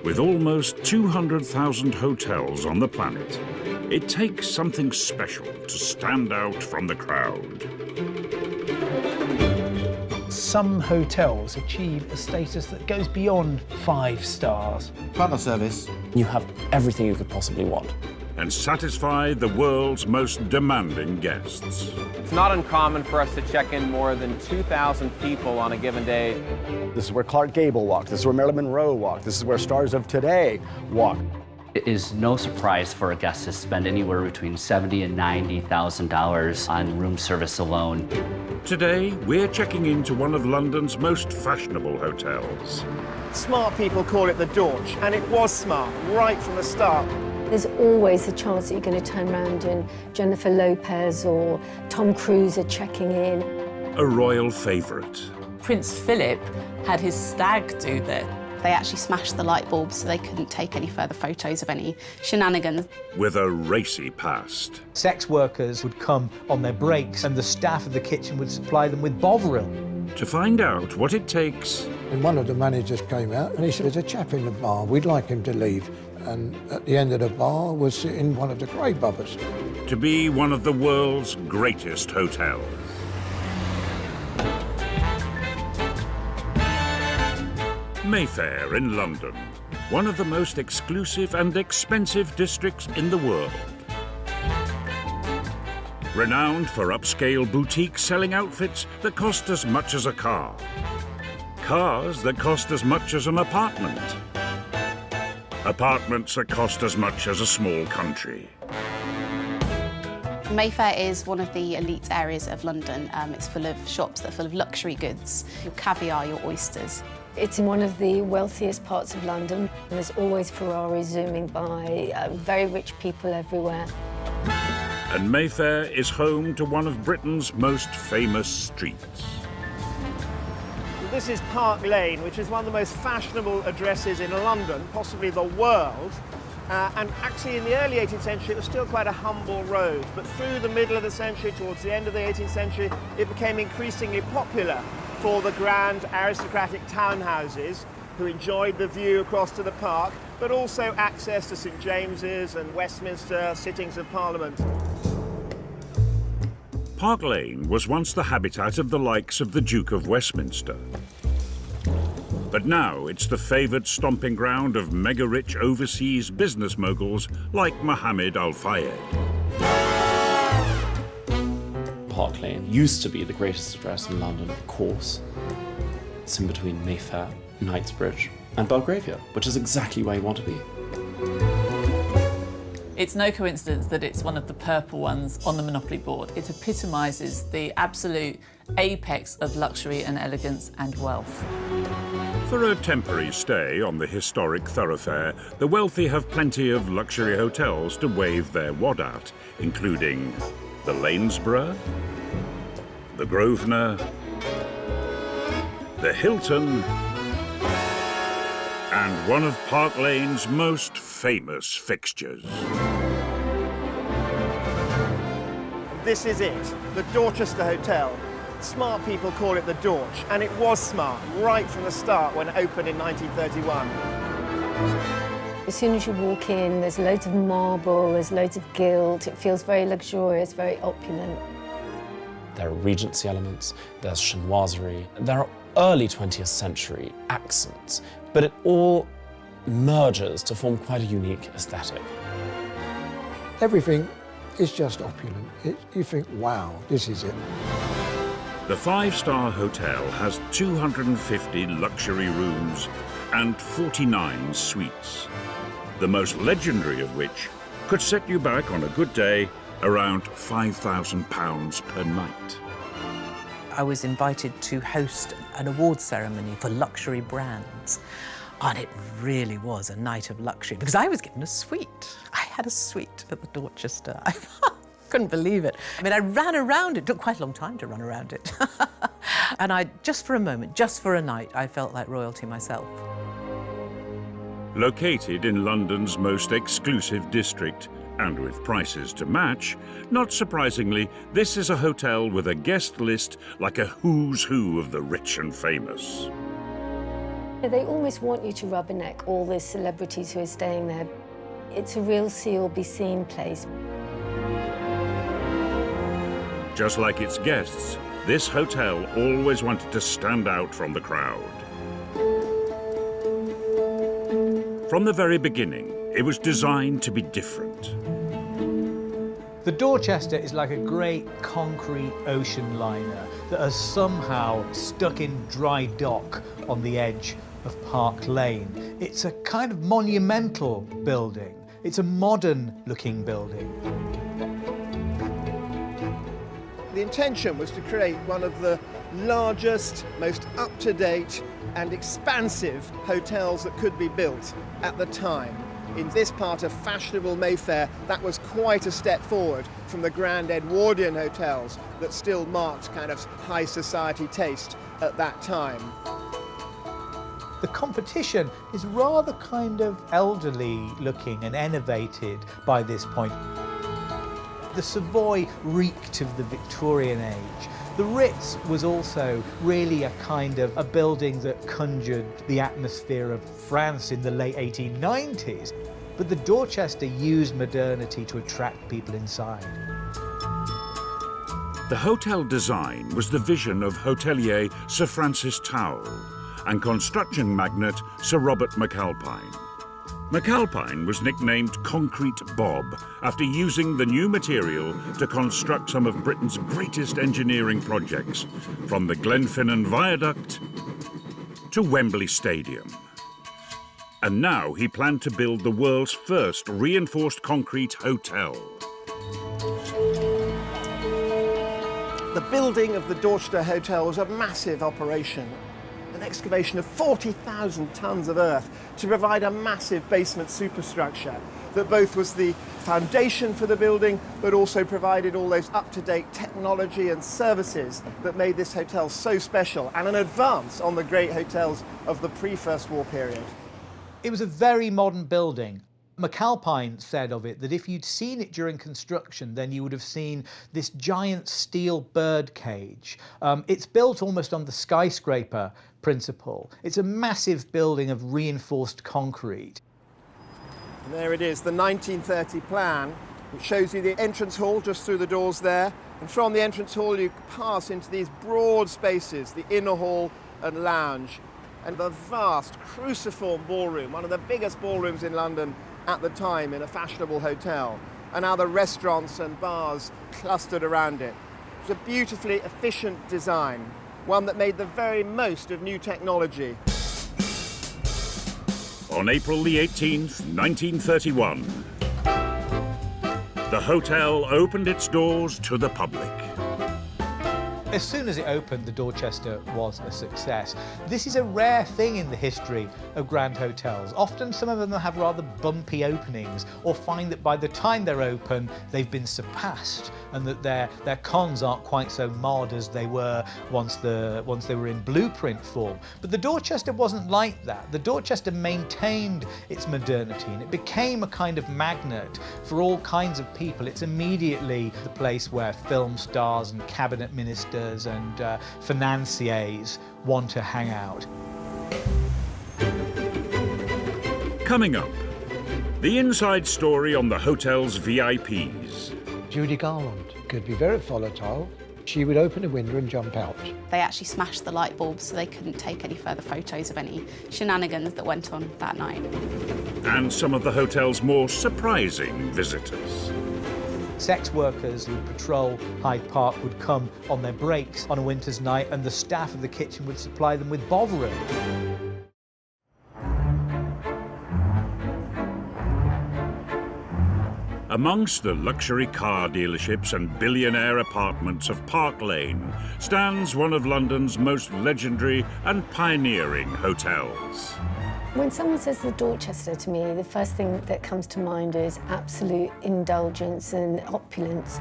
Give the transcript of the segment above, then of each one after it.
With almost 200,000 hotels on the planet, it takes something special to stand out from the crowd. Some hotels achieve a status that goes beyond 5 stars. Partner service. You have everything you could possibly want. And satisfy the world's most demanding guests. It's not uncommon for us to check in more than 2,000 people on a given day. This is where Clark Gable walked. This is where Marilyn Monroe walked. This is where stars of today walk. It is no surprise for a guest to spend anywhere between $70,000 and $90,000 on room service alone. Today, we're checking into one of London's most fashionable hotels. Smart people call it the Dorch, and it was smart right from the start. There's always a chance that you're going to turn around and Jennifer Lopez or Tom Cruise are checking in. A royal favourite. Prince Philip had his stag do there. They actually smashed the light bulbs so they couldn't take any further photos of any shenanigans. With a racy past. Sex workers would come on their breaks and the staff of the kitchen would supply them with Bovril. To find out what it takes... And one of the managers came out and he said, there's a chap in the bar, we'd like him to leave. And at the end of the bar was sitting one of the grave brothers. To be one of the world's greatest hotels. Mayfair in London, one of the most exclusive and expensive districts in the world. Renowned for upscale boutiques selling outfits that cost as much as a car. Cars that cost as much as an apartment. Apartments that cost as much as a small country. Mayfair is one of the elite areas of London. It's full of shops that are full of luxury goods, your caviar, your oysters. It's in one of the wealthiest parts of London. There's always Ferraris zooming by, very rich people everywhere. And Mayfair is home to one of Britain's most famous streets. This is Park Lane, which is one of the most fashionable addresses in London, possibly the world. And actually, in the early 18th century, it was still quite a humble road. But through the middle of the century, towards the end of the 18th century, it became increasingly popular for the grand aristocratic townhouses who enjoyed the view across to the park, but also access to St James's and Westminster sittings of Parliament. Park Lane was once the habitat of the likes of the Duke of Westminster. But now it's the favoured stomping ground of mega-rich overseas business moguls like Mohammed Al Fayed. Park Lane used to be the greatest address in London, of course. It's in between Mayfair, Knightsbridge and Belgravia, which is exactly where you want to be. It's no coincidence that it's one of the purple ones on the Monopoly board. It epitomises the absolute apex of luxury and elegance and wealth. For a temporary stay on the historic thoroughfare, the wealthy have plenty of luxury hotels to wave their wad at, including the Lanesborough, the Grosvenor, the Hilton, and one of Park Lane's most famous fixtures. This is it, the Dorchester Hotel. Smart people call it the Dorch, and it was smart right from the start when it opened in 1931. As soon as you walk in, there's loads of marble, there's loads of gilt. It feels very luxurious, very opulent. There are Regency elements, there's chinoiserie, there are early 20th century accents, but it all merges to form quite a unique aesthetic. Everything is just opulent. You think, wow, this is it. The five-star hotel has 250 luxury rooms and 49 suites, the most legendary of which could set you back on a good day around £5,000 per night. I was invited to host an awards ceremony for luxury brands. And it really was a night of luxury because I was given a suite. I had a suite at the Dorchester. I couldn't believe it. I mean, I ran around it. It took quite a long time to run around it. And just for a moment, just for a night, I felt like royalty myself. Located in London's most exclusive district, and with prices to match, not surprisingly, this is a hotel with a guest list like a who's who of the rich and famous. They almost want you to rubberneck all the celebrities who are staying there. It's a real see or be seen place. Just like its guests, this hotel always wanted to stand out from the crowd. From the very beginning, it was designed to be different. The Dorchester is like a great concrete ocean liner that has somehow stuck in dry dock on the edge of Park Lane. It's a kind of monumental building. It's a modern-looking building. The intention was to create one of the largest, most up-to-date and expansive hotels that could be built at the time. In this part of fashionable Mayfair, that was quite a step forward from the grand Edwardian hotels that still marked kind of high society taste at that time. The competition is rather kind of elderly looking and enervated by this point. The Savoy reeked of the Victorian age. The Ritz was also really a kind of a building that conjured the atmosphere of France in the late 1890s. But the Dorchester used modernity to attract people inside. The hotel design was the vision of hotelier Sir Francis Towell and construction magnate Sir Robert McAlpine. McAlpine was nicknamed Concrete Bob after using the new material to construct some of Britain's greatest engineering projects, from the Glenfinnan Viaduct to Wembley Stadium. And now he planned to build the world's first reinforced concrete hotel. The building of the Dorchester Hotel was a massive operation. An excavation of 40,000 tonnes of earth to provide a massive basement superstructure that both was the foundation for the building but also provided all those up-to-date technology and services that made this hotel so special and an advance on the great hotels of the pre-First War period. It was a very modern building. McAlpine said of it that if you'd seen it during construction, then you would have seen this giant steel bird cage. It's built almost on the skyscraper principle. It's a massive building of reinforced concrete. And there it is, the 1930 plan, which shows you the entrance hall just through the doors there. And from the entrance hall, you pass into these broad spaces, the inner hall and lounge, and the vast cruciform ballroom, one of the biggest ballrooms in London at the time in a fashionable hotel, and now the restaurants and bars clustered around it. It's a beautifully efficient design, one that made the very most of new technology. On April the 18th, 1931, the hotel opened its doors to the public. As soon as it opened, the Dorchester was a success. This is a rare thing in the history of grand hotels. Often some of them have rather bumpy openings, or find that by the time they're open, they've been surpassed, and that their cons aren't quite so mod as they were once they were in blueprint form. But the Dorchester wasn't like that. The Dorchester maintained its modernity, and it became a kind of magnet for all kinds of people. It's immediately the place where film stars and cabinet ministers and financiers want to hang out. Coming up, the inside story on the hotel's VIPs. Judy Garland could be very volatile. She would open a window and jump out. They actually smashed the light bulbs so they couldn't take any further photos of any shenanigans that went on that night. And some of the hotel's more surprising visitors. Sex workers who patrol Hyde Park would come on their breaks on a winter's night, and the staff of the kitchen would supply them with bovril. Amongst the luxury car dealerships and billionaire apartments of Park Lane stands one of London's most legendary and pioneering hotels. When someone says the Dorchester to me, the first thing that comes to mind is absolute indulgence and opulence.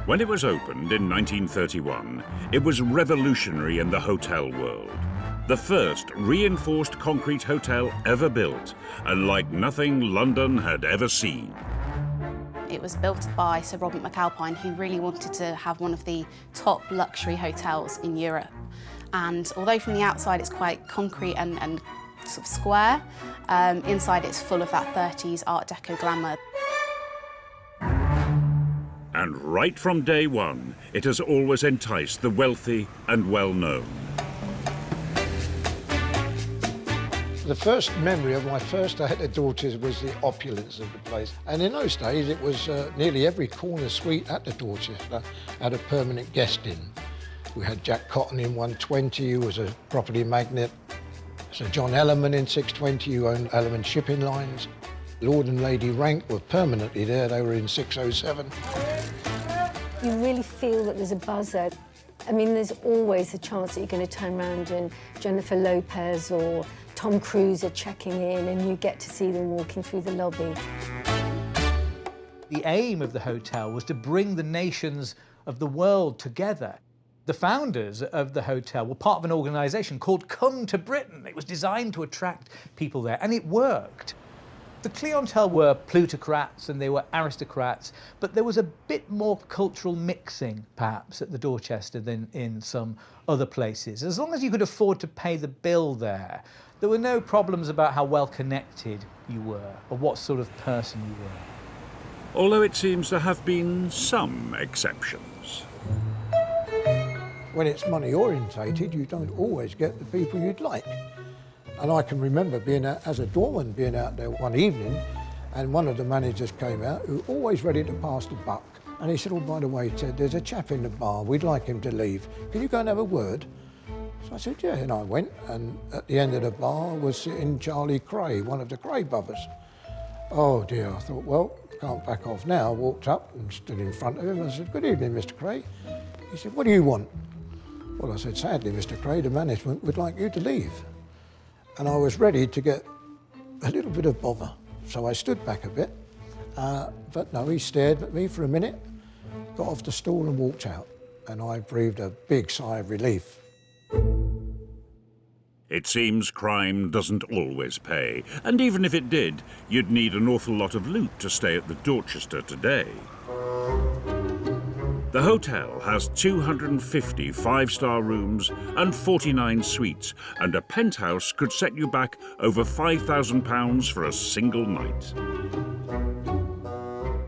When it was opened in 1931, it was revolutionary in the hotel world. The first reinforced concrete hotel ever built, and like nothing London had ever seen. It was built by Sir Robert McAlpine, who really wanted to have one of the top luxury hotels in Europe. And although from the outside it's quite concrete and sort of square, inside it's full of that 30s Art Deco glamour. And right from day one, it has always enticed the wealthy and well-known. The first memory of my first day at the Dorchester was the opulence of the place. And in those days, it was nearly every corner suite at the Dorchester had a permanent guest in. We had Jack Cotton in 120, who was a property magnate. Sir John Ellerman in 620, who owned Ellerman Shipping Lines. Lord and Lady Rank were permanently there. They were in 607. You really feel that there's a buzz there. I mean, there's always a chance that you're going to turn around and Jennifer Lopez or Tom Cruise are checking in and you get to see them walking through the lobby. The aim of the hotel was to bring the nations of the world together. The founders of the hotel were part of an organisation called Come to Britain. It was designed to attract people there, and it worked. The clientele were plutocrats and they were aristocrats, but there was a bit more cultural mixing, perhaps, at the Dorchester than in some other places. As long as you could afford to pay the bill there were no problems about how well connected you were or what sort of person you were. Although it seems there have been some exceptions. When it's money orientated, you don't always get the people you'd like. And I can remember being out, as a doorman, being out there one evening, and one of the managers came out who always ready to pass the buck. And he said, oh, by the way, Ted, there's a chap in the bar, we'd like him to leave. Can you go and have a word? So I said, yeah, and I went, and at the end of the bar was sitting Charlie Cray, one of the Cray brothers. Oh dear, I thought, well, can't back off now. I walked up and stood in front of him and I said, good evening, Mr. Cray. He said, what do you want? Well, I said, sadly, Mr. Cray, the management would like you to leave. And I was ready to get a little bit of bother. So I stood back a bit, but no, he stared at me for a minute, got off the stool and walked out. And I breathed a big sigh of relief. It seems crime doesn't always pay, and even if it did, you'd need an awful lot of loot to stay at the Dorchester today. The hotel has 250 five-star rooms and 49 suites, and a penthouse could set you back over £5,000 for a single night.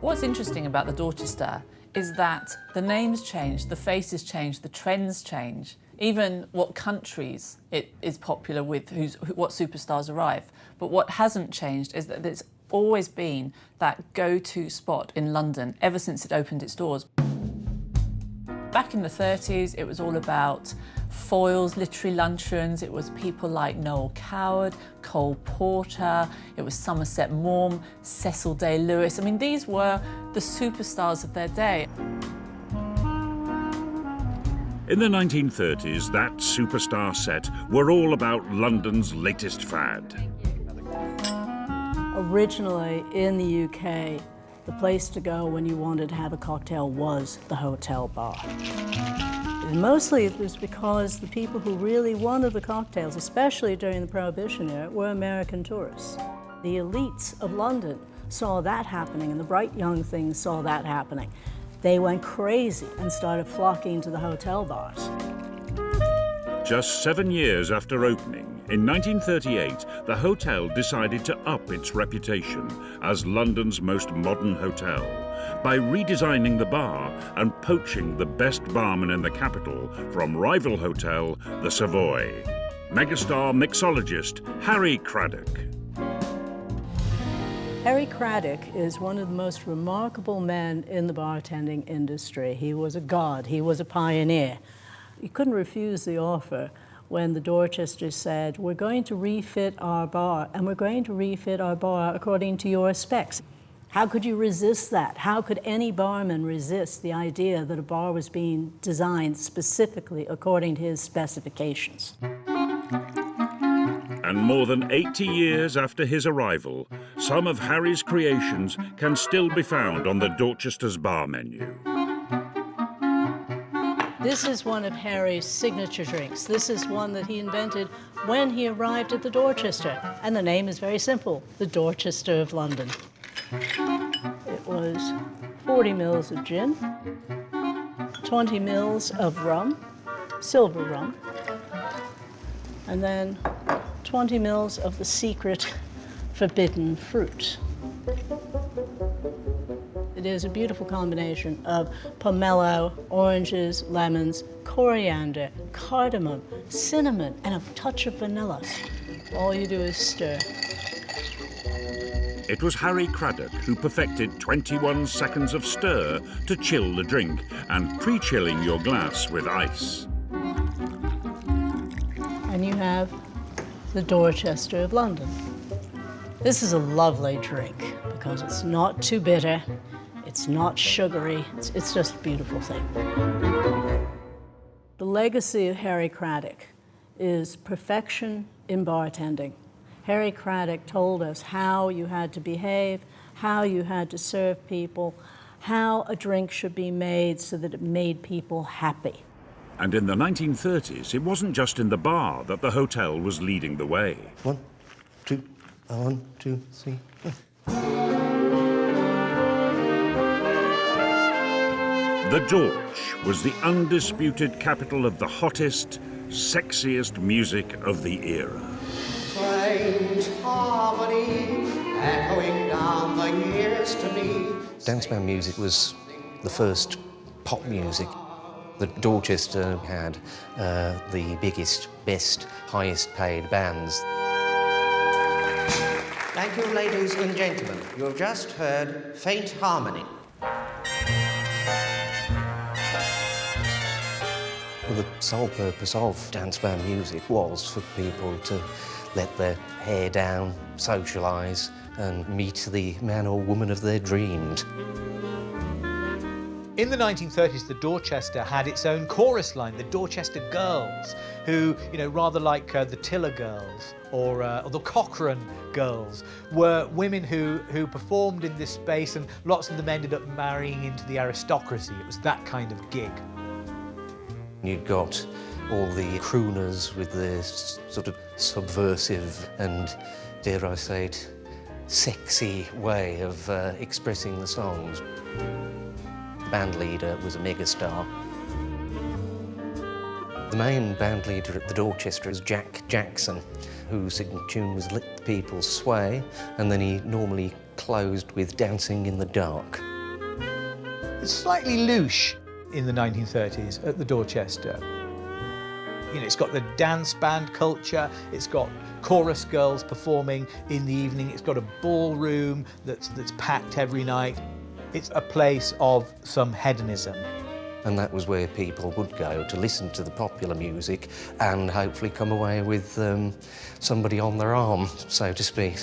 What's interesting about the Dorchester is that the names change, the faces change, the trends change, even what countries it is popular with, what superstars arrive. But what hasn't changed is that it's always been that go-to spot in London ever since it opened its doors. Back in the 30s, it was all about foils, literary luncheons. It was people like Noel Coward, Cole Porter, it was Somerset Maugham, Cecil Day-Lewis. I mean, these were the superstars of their day. In the 1930s, that superstar set were all about London's latest fad. Originally, in the UK, the place to go when you wanted to have a cocktail was the hotel bar. And mostly it was because the people who really wanted the cocktails, especially during the Prohibition era, were American tourists. The elites of London saw that happening, and the bright young things saw that happening. They went crazy and started flocking to the hotel bars. Just 7 years after opening, in 1938, the hotel decided to up its reputation as London's most modern hotel by redesigning the bar and poaching the best barman in the capital from rival hotel, the Savoy. Megastar mixologist Harry Craddock. Harry Craddock is one of the most remarkable men in the bartending industry. He was a god, he was a pioneer. You couldn't refuse the offer when the Dorchester said, we're going to refit our bar, and we're going to refit our bar according to your specs. How could you resist that? How could any barman resist the idea that a bar was being designed specifically according to his specifications? And more than 80 years after his arrival, some of Harry's creations can still be found on the Dorchester's bar menu. This is one of Harry's signature drinks. This is one that he invented when he arrived at the Dorchester. And the name is very simple, the Dorchester of London. It was 40 mils of gin, 20 mils of rum, silver rum, and then 20 mils of the secret forbidden fruit. It is a beautiful combination of pomelo, oranges, lemons, coriander, cardamom, cinnamon, and a touch of vanilla. All you do is stir. It was Harry Craddock who perfected 21 seconds of stir to chill the drink and pre-chilling your glass with ice. And you have the Dorchester of London. This is a lovely drink because it's not too bitter, it's not sugary, it's just a beautiful thing. The legacy of Harry Craddock is perfection in bartending. Harry Craddock told us how you had to behave, how you had to serve people, how a drink should be made so that it made people happy. And in the 1930s, it wasn't just in the bar that the hotel was leading the way. 1, 2, 1, 2, 3. The Dorch was the undisputed capital of the hottest, sexiest music of the era. Faint harmony echoing down the years to me. Dance band music was the first pop music. The Dorchester had the biggest, best, highest paid bands. Thank you, ladies and gentlemen. You have just heard Faint Harmony. Well, the sole purpose of dance band music was for people to let their hair down, socialise, and meet the man or woman of their dreams. In the 1930s, the Dorchester had its own chorus line, the Dorchester Girls, who, rather like the Tiller Girls or the Cochrane Girls, were women who performed in this space, and lots of them ended up marrying into the aristocracy. It was that kind of gig. You got all the crooners with their sort of subversive and, dare I say it, sexy way of expressing the songs. The band leader was a megastar. The main band leader at the Dorchester is Jack Jackson, whose signature tune was Let the People Sway, and then he normally closed with Dancing in the Dark. It's slightly louche in the 1930s at the Dorchester. It's got the dance band culture, it's got chorus girls performing in the evening, it's got a ballroom that's packed every night. It's a place of some hedonism. And that was where people would go to listen to the popular music and hopefully come away with somebody on their arm, so to speak.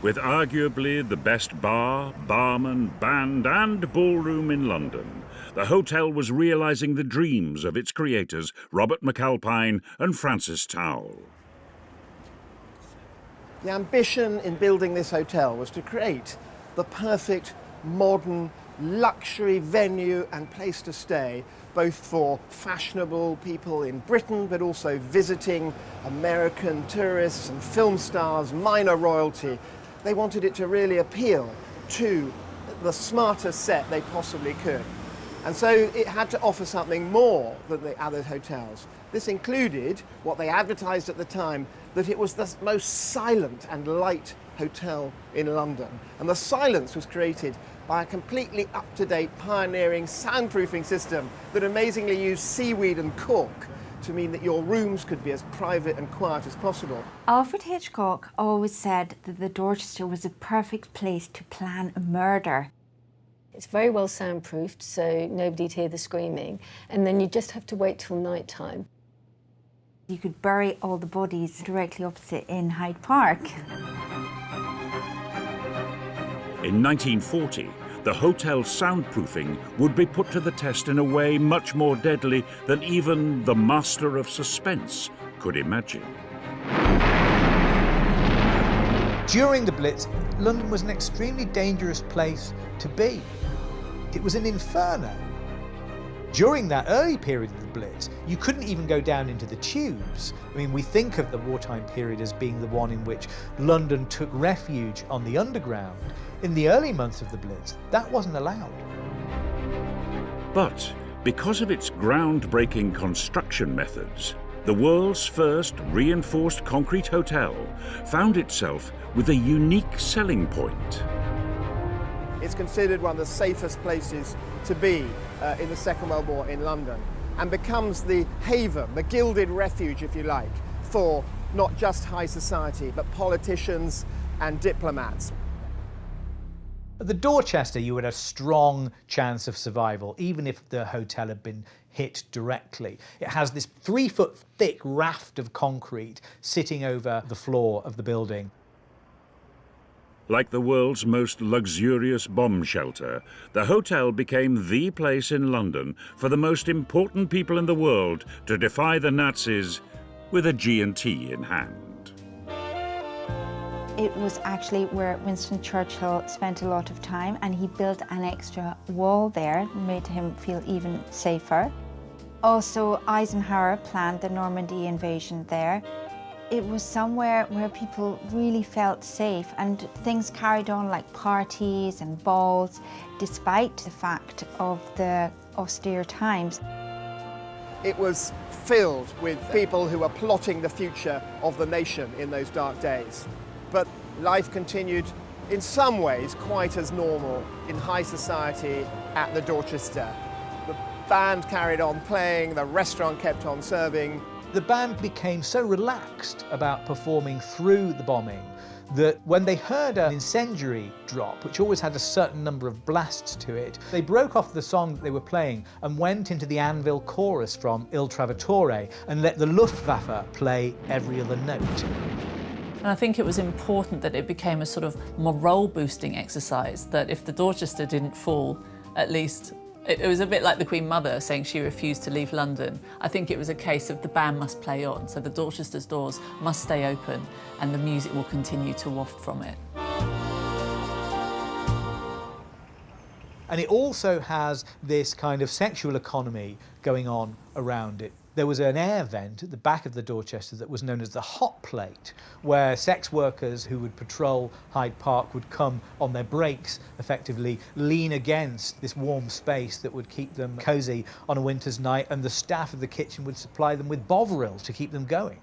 With arguably the best bar, barman, band and ballroom in London, the hotel was realising the dreams of its creators, Robert McAlpine and Francis Towell. The ambition in building this hotel was to create the perfect modern luxury venue and place to stay, both for fashionable people in Britain, but also visiting American tourists and film stars, minor royalty. They wanted it to really appeal to the smartest set they possibly could. And so it had to offer something more than the other hotels. This included what they advertised at the time, that it was the most silent and light hotel in London. And the silence was created by a completely up-to-date, pioneering soundproofing system that amazingly used seaweed and cork to mean that your rooms could be as private and quiet as possible. Alfred Hitchcock always said that the Dorchester was a perfect place to plan a murder. It's very well soundproofed, so nobody'd hear the screaming, and then you just have to wait till night time. You could bury all the bodies directly opposite in Hyde Park. In 1940, the hotel's soundproofing would be put to the test in a way much more deadly than even the master of suspense could imagine. During the Blitz, London was an extremely dangerous place to be. It was an inferno. During that early period of the Blitz, you couldn't even go down into the tubes. I mean, we think of the wartime period as being the one in which London took refuge on the underground. In the early months of the Blitz, that wasn't allowed. But because of its groundbreaking construction methods, the world's first reinforced concrete hotel found itself with a unique selling point. It's considered one of the safest places to be in the Second World War in London, and becomes the haven, the gilded refuge, if you like, for not just high society, but politicians and diplomats. At the Dorchester, you had a strong chance of survival, even if the hotel had been hit directly. It has this 3-foot thick raft of concrete sitting over the floor of the building. Like the world's most luxurious bomb shelter, the hotel became the place in London for the most important people in the world to defy the Nazis with a G&T in hand. It was actually where Winston Churchill spent a lot of time, and he built an extra wall there, made him feel even safer. Also, Eisenhower planned the Normandy invasion there. It was somewhere where people really felt safe, and things carried on like parties and balls, despite the fact of the austere times. It was filled with people who were plotting the future of the nation in those dark days. But life continued in some ways quite as normal in high society at the Dorchester. The band carried on playing, the restaurant kept on serving. The band became so relaxed about performing through the bombing that when they heard an incendiary drop, which always had a certain number of blasts to it, they broke off the song that they were playing and went into the Anvil chorus from Il Trovatore and let the Luftwaffe play every other note. And I think it was important that it became a sort of morale-boosting exercise, that if the Dorchester didn't fall, at least it was a bit like the Queen Mother saying she refused to leave London. I think it was a case of the band must play on, so the Dorchester's doors must stay open and the music will continue to waft from it. And it also has this kind of sexual economy going on around it. There was an air vent at the back of the Dorchester that was known as the hot plate, where sex workers who would patrol Hyde Park would come on their breaks, effectively lean against this warm space that would keep them cosy on a winter's night, and the staff of the kitchen would supply them with Bovril to keep them going.